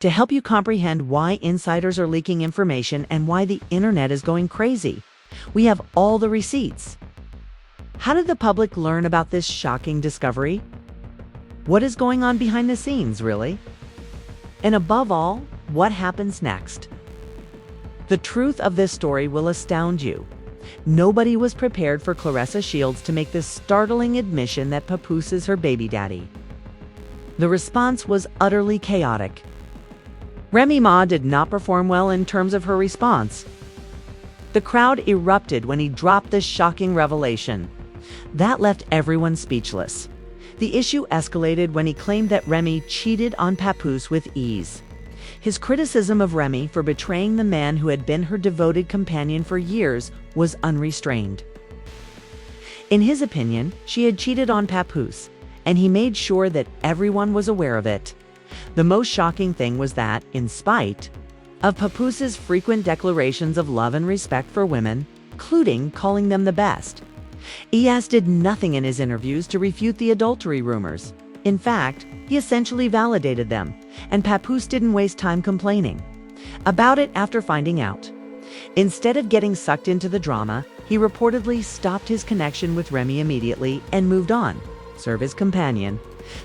to help you comprehend why insiders are leaking information and why the internet is going crazy. We have all the receipts. How did the public learn about this shocking discovery? What is going on behind the scenes, really? And above all, what happens next? The truth of this story will astound you. Nobody was prepared for Claressa Shields to make this startling admission that Papoose is her baby daddy. The response was utterly chaotic. Remy Ma did not perform well in terms of her response. The crowd erupted when he dropped this shocking revelation. That left everyone speechless. The issue escalated when he claimed that Remy cheated on Papoose with ease. His criticism of Remy for betraying the man who had been her devoted companion for years was unrestrained. In his opinion, she had cheated on Papoose, and he made sure that everyone was aware of it. The most shocking thing was that, in spite of Papoose's frequent declarations of love and respect for women, including calling them the best, ES did nothing in his interviews to refute the adultery rumors. In fact, he essentially validated them, and Papoose didn't waste time complaining about it after finding out. Instead of getting sucked into the drama, he reportedly stopped his connection with Remy immediately and moved on, serve his companion,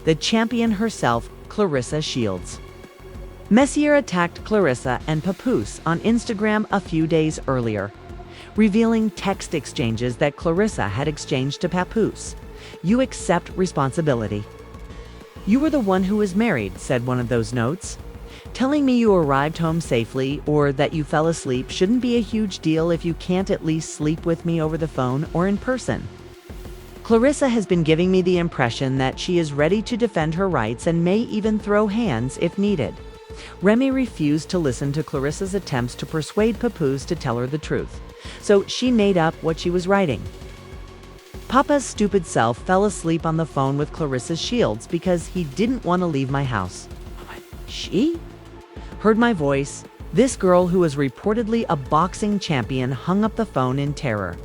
the champion herself, Claressa Shields. Messier attacked Claressa and Papoose on Instagram a few days earlier, revealing text exchanges that Claressa had exchanged to Papoose. "You accept responsibility. You were the one who was married," said one of those notes. "Telling me you arrived home safely or that you fell asleep shouldn't be a huge deal if you can't at least sleep with me over the phone or in person. Claressa has been giving me the impression that she is ready to defend her rights and may even throw hands if needed." Remy refused to listen to Claressa's attempts to persuade Papoose to tell her the truth, so she made up what she was writing. "Papa's stupid self fell asleep on the phone with Claressa Shields because he didn't want to leave my house. She heard my voice." This girl, who was reportedly a boxing champion, hung up the phone in terror.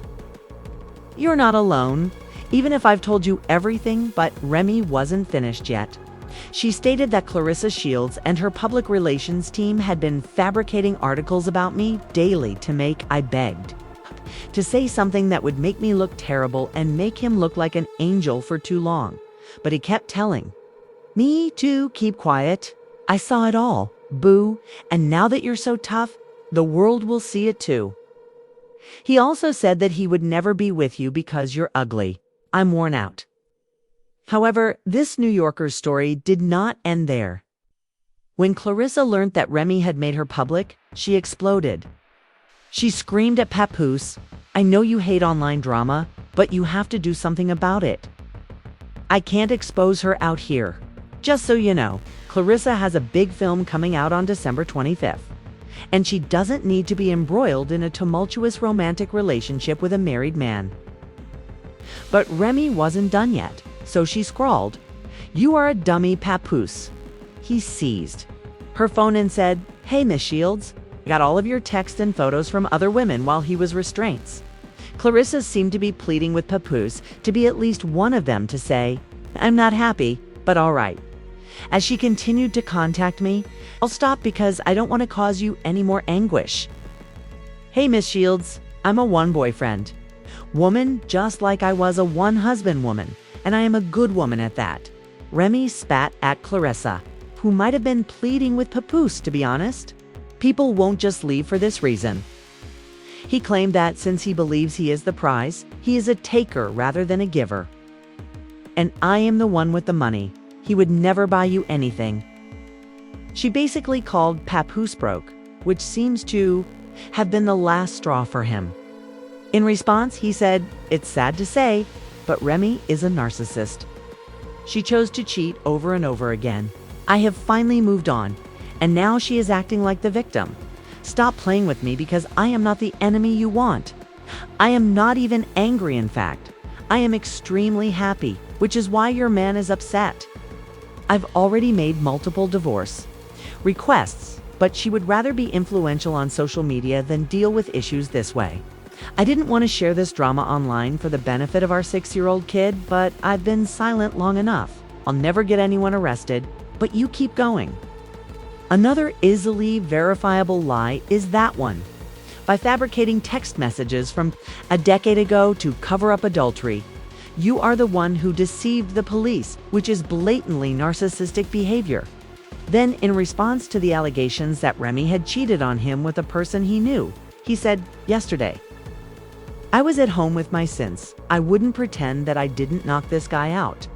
"You're not alone, even if I've told you everything," but Remy wasn't finished yet. She stated that Claressa Shields and her public relations team had been fabricating articles about me daily to make, I begged, to say something that would make me look terrible and make him look like an angel for too long. But he kept telling me to keep quiet. "I saw it all, boo, and now that you're so tough, the world will see it too." He also said that he would never be with you because you're ugly. "I'm worn out." However, this New Yorker's story did not end there. When Claressa learned that Remy had made her public, she exploded. She screamed at Papoose, "I know you hate online drama, but you have to do something about it. I can't expose her out here. Just so you know, Claressa has a big film coming out on December 25th, and she doesn't need to be embroiled in a tumultuous romantic relationship with a married man." But Remy wasn't done yet, so she scrawled, "You are a dummy, Papoose." He seized her phone and said, "Hey, Miss Shields, I got all of your texts and photos from other women while he was restraints." Claressa seemed to be pleading with Papoose to be at least one of them to say, "I'm not happy, but all right. As she continued to contact me, I'll stop because I don't want to cause you any more anguish. Hey, Miss Shields, I'm a one-boyfriend woman just like I was a one-husband woman, and I am a good woman at that." Remy spat at Claressa, who might have been pleading with Papoose, to be honest. "People won't just leave for this reason." He claimed that since he believes he is the prize, he is a taker rather than a giver. "And I am the one with the money. He would never buy you anything." She basically called Papoose broke, which seems to have been the last straw for him. In response, he said, "It's sad to say, but Remy is a narcissist. She chose to cheat over and over again. I have finally moved on, and now she is acting like the victim. Stop playing with me because I am not the enemy you want. I am not even angry, in fact. I am extremely happy, which is why your man is upset. I've already made multiple divorce requests, but she would rather be influential on social media than deal with issues this way. I didn't want to share this drama online for the benefit of our 6-year-old kid, but I've been silent long enough. I'll never get anyone arrested, but you keep going." Another easily verifiable lie is that one. By fabricating text messages from a decade ago to cover up adultery, you are the one who deceived the police, which is blatantly narcissistic behavior. Then, in response to the allegations that Remy had cheated on him with a person he knew, he said, "Yesterday, I was at home with my sins. I wouldn't pretend that I didn't knock this guy out.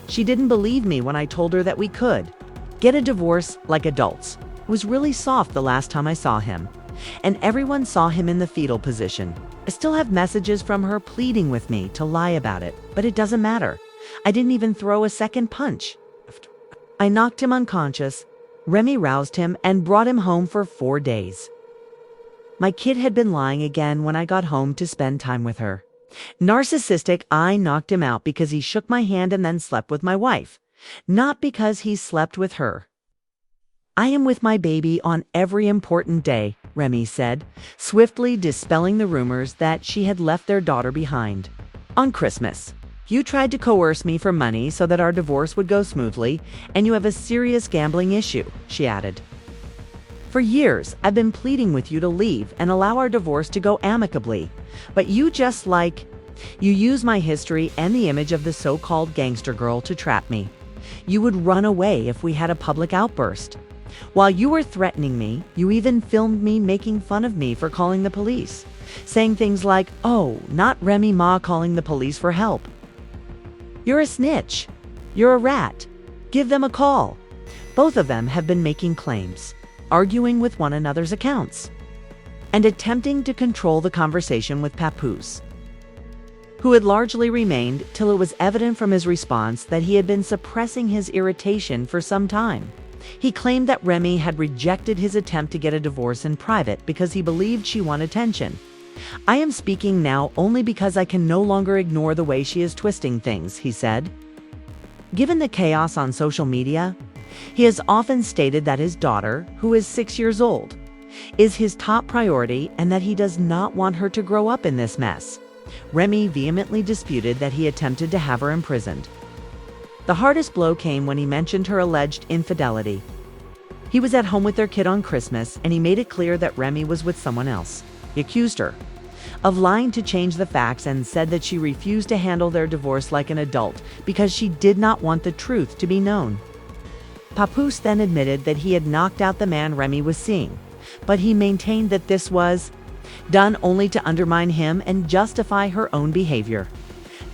She didn't believe me when I told her that we could get a divorce like adults. It was really soft the last time I saw him, and everyone saw him in the fetal position. I still have messages from her pleading with me to lie about it, but it doesn't matter. I didn't even throw a second punch. I knocked him unconscious. Remy roused him and brought him home for 4 days. My kid had been lying again when I got home to spend time with her. Narcissistic, I knocked him out because he shook my hand and then slept with my wife, not because he slept with her. I am with my baby on every important day," Remy said, swiftly dispelling the rumors that she had left their daughter behind. "On Christmas, you tried to coerce me for money so that our divorce would go smoothly, and you have a serious gambling issue," she added. "For years, I've been pleading with you to leave and allow our divorce to go amicably, but you use my history and the image of the so-called gangster girl to trap me. You would run away if we had a public outburst. While you were threatening me, you even filmed me making fun of me for calling the police, saying things like, 'Oh, not Remy Ma calling the police for help. You're a snitch. You're a rat. Give them a call.' Both of them have been making claims, arguing with one another's accounts, and attempting to control the conversation with Papoose, who had largely remained till it was evident from his response that he had been suppressing his irritation for some time. He claimed that Remy had rejected his attempt to get a divorce in private because he believed she wanted attention. "I am speaking now only because I can no longer ignore the way she is twisting things," he said. Given the chaos on social media, he has often stated that his daughter, who is 6 years old, is his top priority and that he does not want her to grow up in this mess. Remy vehemently disputed that he attempted to have her imprisoned. The hardest blow came when he mentioned her alleged infidelity. He was at home with their kid on Christmas, and he made it clear that Remy was with someone else. He accused her of lying to change the facts and said that she refused to handle their divorce like an adult because she did not want the truth to be known. Papoose then admitted that he had knocked out the man Remy was seeing, but he maintained that this was done only to undermine him and justify her own behavior.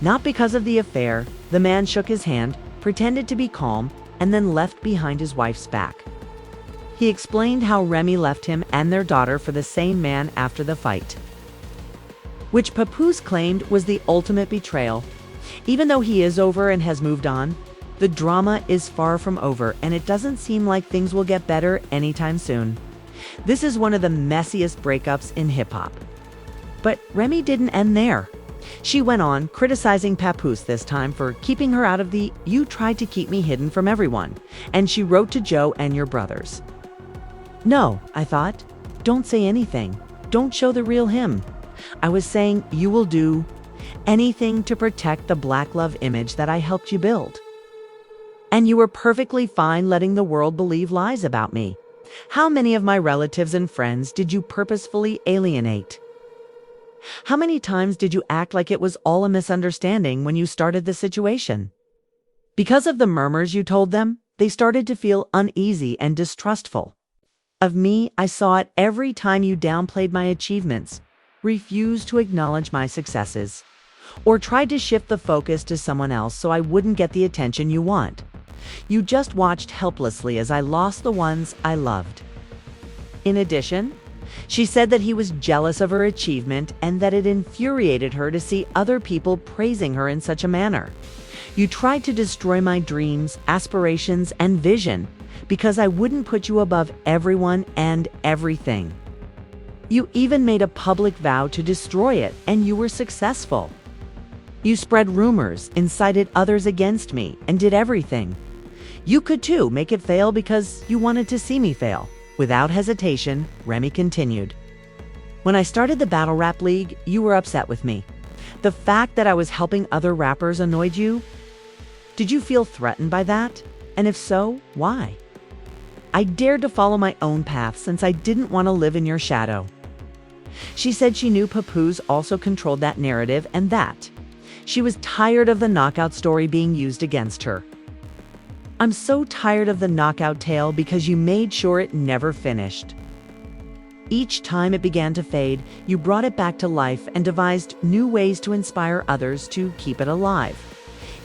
Not because of the affair, the man shook his hand, pretended to be calm, and then left behind his wife's back. He explained how Remy left him and their daughter for the same man after the fight, which Papoose claimed was the ultimate betrayal. Even though he is over and has moved on, the drama is far from over, and it doesn't seem like things will get better anytime soon. This is one of the messiest breakups in hip-hop. But Remy didn't end there. She went on, criticizing Papoose this time for keeping her out of the "you tried to keep me hidden from everyone," and she wrote to Joe and your brothers. "No," I thought. "Don't say anything. Don't show the real him. I was saying you will do anything to protect the black love image that I helped you build. And you were perfectly fine letting the world believe lies about me. How many of my relatives and friends did you purposefully alienate? How many times did you act like it was all a misunderstanding when you started the situation? Because of the murmurs you told them, they started to feel uneasy and distrustful of me. I saw it every time you downplayed my achievements, refused to acknowledge my successes, or tried to shift the focus to someone else so I wouldn't get the attention you want. You just watched helplessly as I lost the ones I loved." In addition, she said that he was jealous of her achievement and that it infuriated her to see other people praising her in such a manner. "You tried to destroy my dreams, aspirations, and vision because I wouldn't put you above everyone and everything. You even made a public vow to destroy it, and you were successful. You spread rumors, incited others against me, and did everything. You could too make it fail because you wanted to see me fail." Without hesitation, Remy continued. "When I started the Battle Rap League, you were upset with me. The fact that I was helping other rappers annoyed you? Did you feel threatened by that? And if so, why? I dared to follow my own path since I didn't want to live in your shadow. She said she knew Papoose also controlled that narrative and that she was tired of the knockout story being used against her. I'm so tired of the knockout tale because you made sure it never finished. Each time it began to fade, you brought it back to life and devised new ways to inspire others to keep it alive.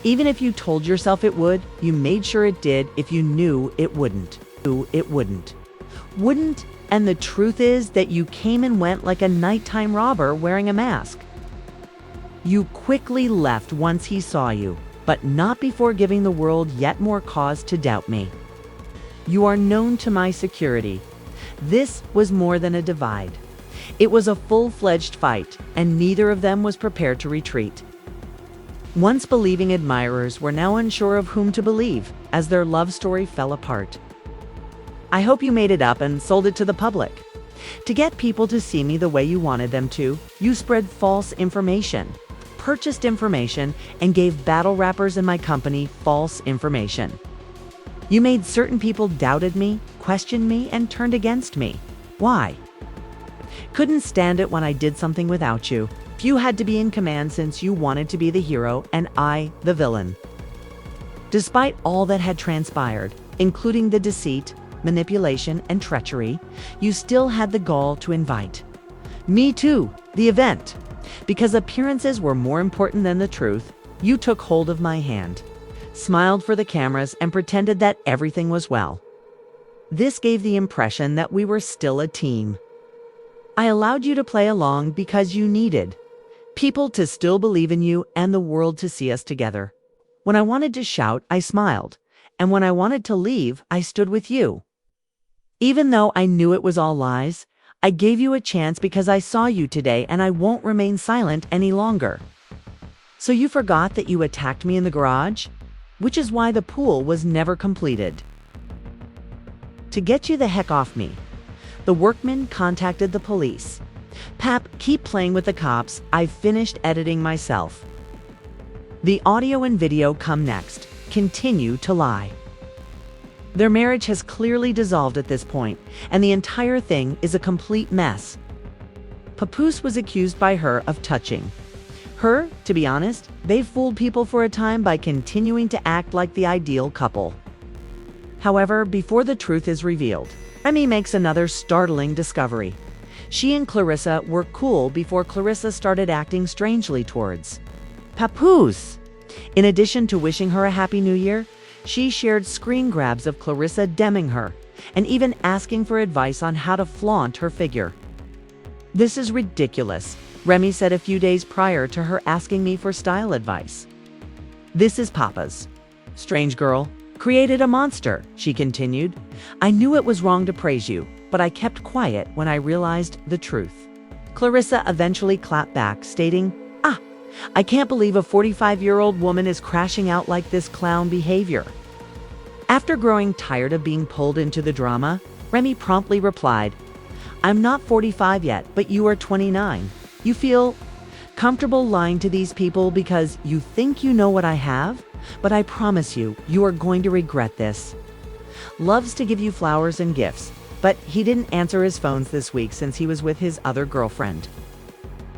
Even if you told yourself it would, you made sure it did if you knew it wouldn't. Wouldn't, and the truth is that you came and went like a nighttime robber wearing a mask. You quickly left once he saw you, but not before giving the world yet more cause to doubt me. You are known to my security. This was more than a divide. It was a full-fledged fight, and neither of them was prepared to retreat. Once believing admirers were now unsure of whom to believe as their love story fell apart. I hope you made it up and sold it to the public. To get people to see me the way you wanted them to, you spread false information, purchased information, and gave battle rappers in my company false information. You made certain people doubted me, questioned me, and turned against me. Why? Couldn't stand it when I did something without you. You had to be in command since you wanted to be the hero and I the villain. Despite all that had transpired, including the deceit, manipulation, and treachery, you still had the gall to invite me to the event. Because appearances were more important than the truth, you took hold of my hand, smiled for the cameras, and pretended that everything was well. This gave the impression that we were still a team. I allowed you to play along because you needed people to still believe in you and the world to see us together. When I wanted to shout, I smiled, and when I wanted to leave, I stood with you. Even though I knew it was all lies, I gave you a chance because I saw you today and I won't remain silent any longer. So you forgot that you attacked me in the garage? Which is why the pool was never completed. To get you the heck off me, the workmen contacted the police. Pap, keep playing with the cops. I've finished editing myself. The audio and video come next. Continue to lie. Their marriage has clearly dissolved at this point, and the entire thing is a complete mess. Papoose was accused by her of touching her. To be honest, they fooled people for a time by continuing to act like the ideal couple. However, before the truth is revealed, Remy makes another startling discovery. She and Claressa were cool before Claressa started acting strangely towards Papoose. In addition to wishing her a happy new year, she shared screen grabs of Claressa DMing her and even asking for advice on how to flaunt her figure. This is ridiculous, Remy said a few days prior to her asking me for style advice. This is Papa's strange girl created a monster, she continued. I knew it was wrong to praise you, but I kept quiet when I realized the truth. Claressa eventually clapped back, stating, I can't believe a 45-year-old woman is crashing out like this clown behavior. After growing tired of being pulled into the drama, Remy promptly replied, I'm not 45 yet, but you are 29. You feel comfortable lying to these people because you think you know what I have? But I promise you, you are going to regret this. Loves to give you flowers and gifts, but he didn't answer his phones this week since he was with his other girlfriend.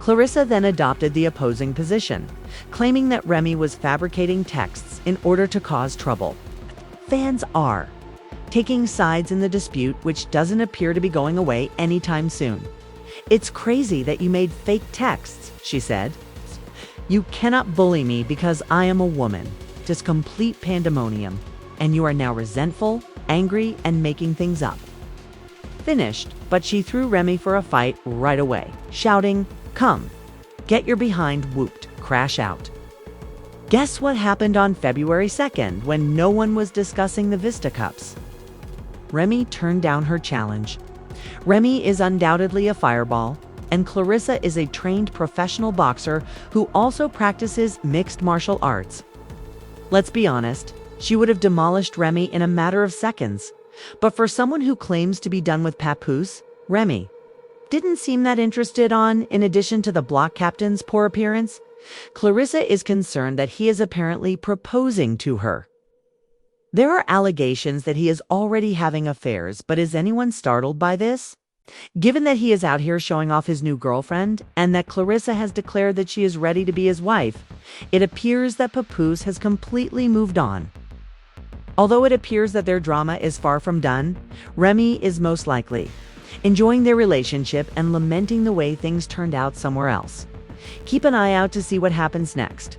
Claressa then adopted the opposing position, claiming that Remy was fabricating texts in order to cause trouble. Fans are taking sides in the dispute, which doesn't appear to be going away anytime soon. It's crazy that you made fake texts, she said. You cannot bully me because I am a woman. Just complete pandemonium. And you are now resentful, angry, and making things up. Finished, but she threw Remy for a fight right away, shouting, Come, get your behind whooped, crash out. Guess what happened on February 2nd when no one was discussing the Vista Cups? Remy turned down her challenge. Remy is undoubtedly a fireball, and Claressa is a trained professional boxer who also practices mixed martial arts. Let's be honest, she would have demolished Remy in a matter of seconds. But for someone who claims to be done with Papoose, Remy didn't seem that interested in addition to the block captain's poor appearance, Claressa is concerned that he is apparently proposing to her. There are allegations that he is already having affairs, but is anyone startled by this? Given that he is out here showing off his new girlfriend and that Claressa has declared that she is ready to be his wife, it appears that Papoose has completely moved on. Although it appears that their drama is far from done, Remy is most likely enjoying their relationship and lamenting the way things turned out somewhere else. Keep an eye out to see what happens next.